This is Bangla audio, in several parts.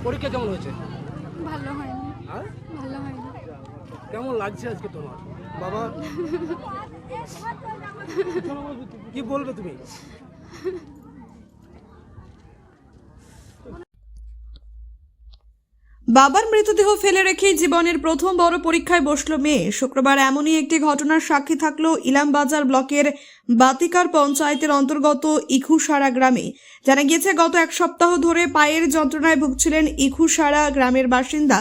পরীক্ষা কেমন হয়েছে? ভালো হয়নি। হ্যাঁ, ভালো হয়নি। কেমন লাগছে আজকে তোমার? বাবা কি বলবে তুমি? বাবার মৃতদেহ ফেলে রেখেই জীবনের প্রথম বড় পরীক্ষায় বসল মেয়ে। শুক্রবার এমনই একটি ঘটনার সাক্ষী থাকলো ইলামবাজার ব্লকের বাতিকার পঞ্চায়েতের অন্তর্গত ইখুসারা গ্রামে। জানা গিয়েছে, গত এক সপ্তাহ ধরে পায়ের যন্ত্রণায় ভুগছিলেন ইখুসারা গ্রামের বাসিন্দা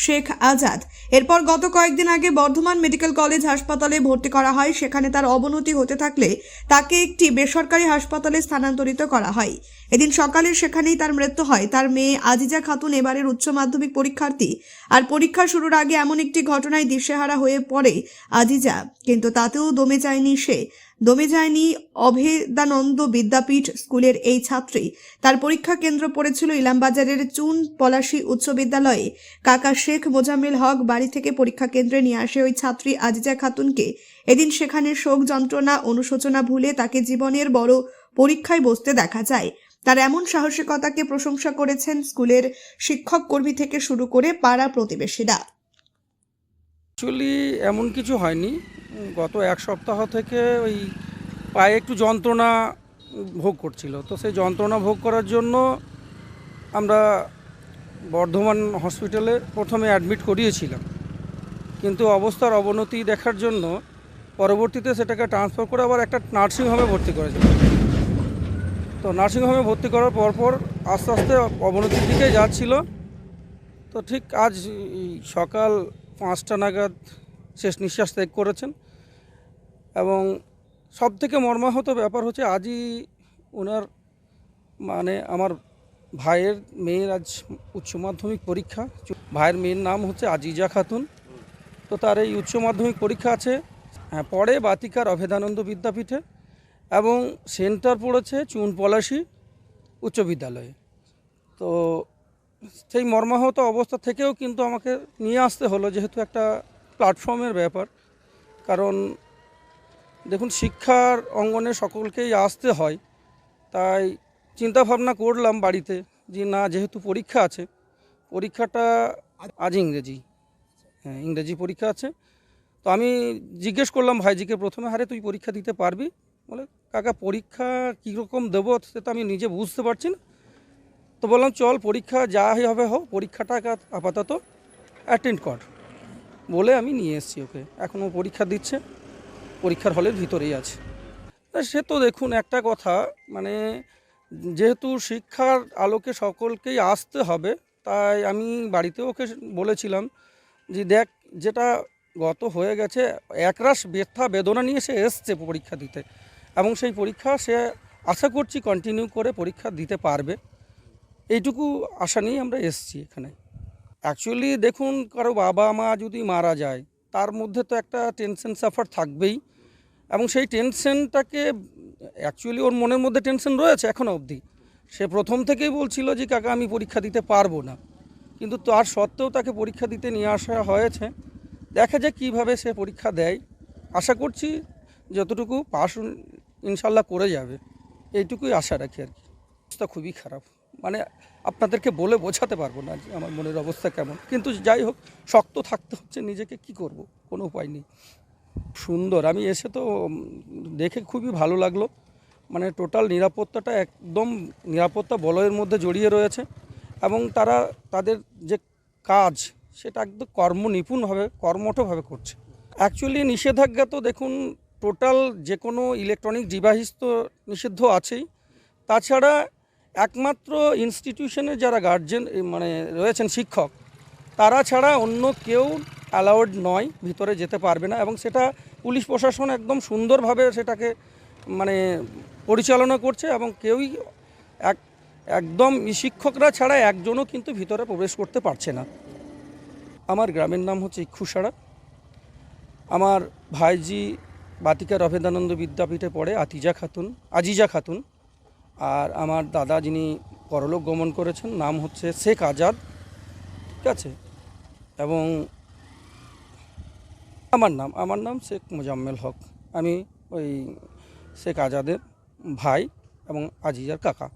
শেখ আজাদ। এরপর গত কয়েকদিন আগে বর্ধমান মেডিকেল কলেজ হাসপাতালে ভর্তি করা হয়। সেখানে তার অবনতি হতে থাকলে তাকে একটি বেসরকারি হাসপাতালে স্থানান্তরিত করা হয়। এদিন সকালে সেখানেই তার মৃত্যু হয়। তার মেয়ে আজিজা খাতুন এবারের উচ্চ মাধ্যমিক পরীক্ষার্থী। আর পরীক্ষা শুরুর আগে এমন একটি ঘটনায় দিশেহারা হয়ে পড়ে আজিজা, কিন্তু তাতেও দমে যায়নি অভেদানন্দ বিদ্যাপীঠ স্কুলের এই ছাত্রী। তার পরীক্ষা কেন্দ্র পড়েছিল ইলামবাজারের চুন পলাশী উচ্চ বিদ্যালয়ে। কাকা শেখ মোজাম্মেল হক বাড়ি থেকে পরীক্ষা কেন্দ্রে নিয়ে আসে ওই ছাত্রী আজিজা খাতুনকে। এদিন সেখানে শোক যন্ত্রণা অনুশোচনা ভুলে তাকে জীবনের বড় পরীক্ষায় বসতে দেখা যায়। তার এমন সাহসিকতাকে প্রশংসা করেছেন স্কুলের শিক্ষক কর্মী থেকে শুরু করে পাড়া প্রতিবেশীরা। অ্যাকচুয়ালি এমন কিছু হয়নি। গত এক সপ্তাহ থেকে ওই পায়ে একটু যন্ত্রণা ভোগ করছিল, তো সেই যন্ত্রণা ভোগ করার জন্য আমরা বর্ধমান হসপিটালে প্রথমে অ্যাডমিট করিয়েছিলাম, কিন্তু অবস্থার অবনতি দেখার জন্য পরবর্তীতে সেটাকে ট্রান্সফার করে আবার একটা নার্সিংহোমে ভর্তি করেছিলাম। তো নার্সিংহোমে ভর্তি করার পরপর আস্তে আস্তে অবনতির দিকে যাচ্ছিল। তো ঠিক আজ সকাল 5টা নাগাদ শেষ নিঃশ্বাস ত্যাগ করেছেন। এবং সবথেকে মর্মাহত ব্যাপার হচ্ছে আজই ওনার আমার ভাইয়ের মেয়ের আজ উচ্চ মাধ্যমিক পরীক্ষা। ভাইয়ের মেয়ের নাম হচ্ছে আজিজা খাতুন। তো তার এই উচ্চ মাধ্যমিক পরীক্ষা আছে পড়ে বাতিকার অভেদানন্দ বিদ্যাপীঠে, এবং সেন্টার পড়েছে চুন পলাশী উচ্চ বিদ্যালয়ে। তো সেই মর্মাহত অবস্থা থেকেও কিন্তু আমাকে নিয়ে আসতে হলো, যেহেতু একটা প্ল্যাটফর্মের ব্যাপার। কারণ দেখুন, শিক্ষার অঙ্গনে সকলকেই আসতে হয়। তাই চিন্তা ভাবনা করলাম বাড়িতে যে না, যেহেতু পরীক্ষা আছে, পরীক্ষাটা আজ ইংরেজি পরীক্ষা আছে। তো আমি জিজ্ঞেস করলাম ভাইজিকে প্রথমে, হারে তুই পরীক্ষা দিতে পারবি? বলে, কাকা পরীক্ষা কীরকম দেবো সে তো আমি নিজে বুঝতে পারছি না। তো বললাম চল, পরীক্ষা যা হবে হোক, পরীক্ষাটা আপাতত অ্যাটেন্ড কর বলে আমি নিয়ে এসেছি ওকে। এখনও পরীক্ষা দিচ্ছে, পরীক্ষার হলের ভিতরেই আছে। সে তো দেখুন একটা কথা, যেহেতু শিক্ষার আলোকে সকলকেই আসতে হবে, তাই আমি বাড়িতে ওকে বলেছিলাম যে দেখ, যেটা গত হয়ে গেছে, একরাশ ব্যথা বেদনা নিয়ে সে এসছে পরীক্ষা দিতে, এবং সেই পরীক্ষা সে আশা করছি কন্টিনিউ করে পরীক্ষা দিতে পারবে। এইটুকু আশা নিয়েই আমরা এসছি এখানে। অ্যাকচুয়ালি দেখুন, কারো বাবা মা যদি মারা যায়, তার মধ্যে তো একটা টেনশন সাফার থাকবেই, এবং সেই টেনশনটাকে অ্যাকচুয়ালি ওর মনের মধ্যে টেনশন রয়েছে এখনও অবধি। সে প্রথম থেকেই বলছিল যে কাকা আমি পরীক্ষা দিতে পারবো না, কিন্তু তার সত্ত্বেও তাকে পরীক্ষা দিতে নিয়ে আসা হয়েছে। দেখা যায় কীভাবে সে পরীক্ষা দেয়। আশা করছি যতটুকু পাস ইনশাল্লাহ করে যাবে, এইটুকুই আশা রাখি আর কি। অবস্থা খুবই খারাপ, আপনাদেরকে বলে বোঝাতে পারবো না যে আমার মনের অবস্থা কেমন, কিন্তু যাই হোক, শক্ত থাকতে হচ্ছে নিজেকে, কি করব, কোনো উপায় নেই। সুন্দর, আমি এসে তো দেখে খুবই ভালো লাগলো। টোটাল নিরাপত্তাটা একদম নিরাপত্তা বলয়ের মধ্যে জড়িয়ে রয়েছে, এবং তারা তাদের যে কাজ সেটা একদম নিপুণভাবে কর্মঠভাবে করছে। অ্যাকচুয়ালি নিষেধাজ্ঞা তো দেখুন, টোটাল যে কোনো ইলেকট্রনিক ডিভাইস তো নিষিদ্ধ আছেই। তাছাড়া একমাত্র ইনস্টিটিউশনের যারা গার্জেন রয়েছেন, শিক্ষক, তারা ছাড়া অন্য কেউ অ্যালাউড নয়, ভিতরে যেতে পারবে না। এবং সেটা পুলিশ প্রশাসন একদম সুন্দরভাবে সেটাকে পরিচালনা করছে, এবং কেউই একদম শিক্ষকরা ছাড়া একজনও কিন্তু ভিতরে প্রবেশ করতে পারছে না। আমার গ্রামের নাম হচ্ছে ইখুসারা। আমার ভাইজি বাতিকার অভেদানন্দ বিদ্যাপীঠে পড়ে আজিজা খাতুন। আর আমার দাদা যিনি পরলোক গমন করেছেন, নাম হচ্ছে শেখ আজাদ, ঠিক আছে। এবং আমার নাম শেখ মোজাম্মেল হক। আমি ওই শেখ আজাদের ভাই এবং আজিজার কাকা।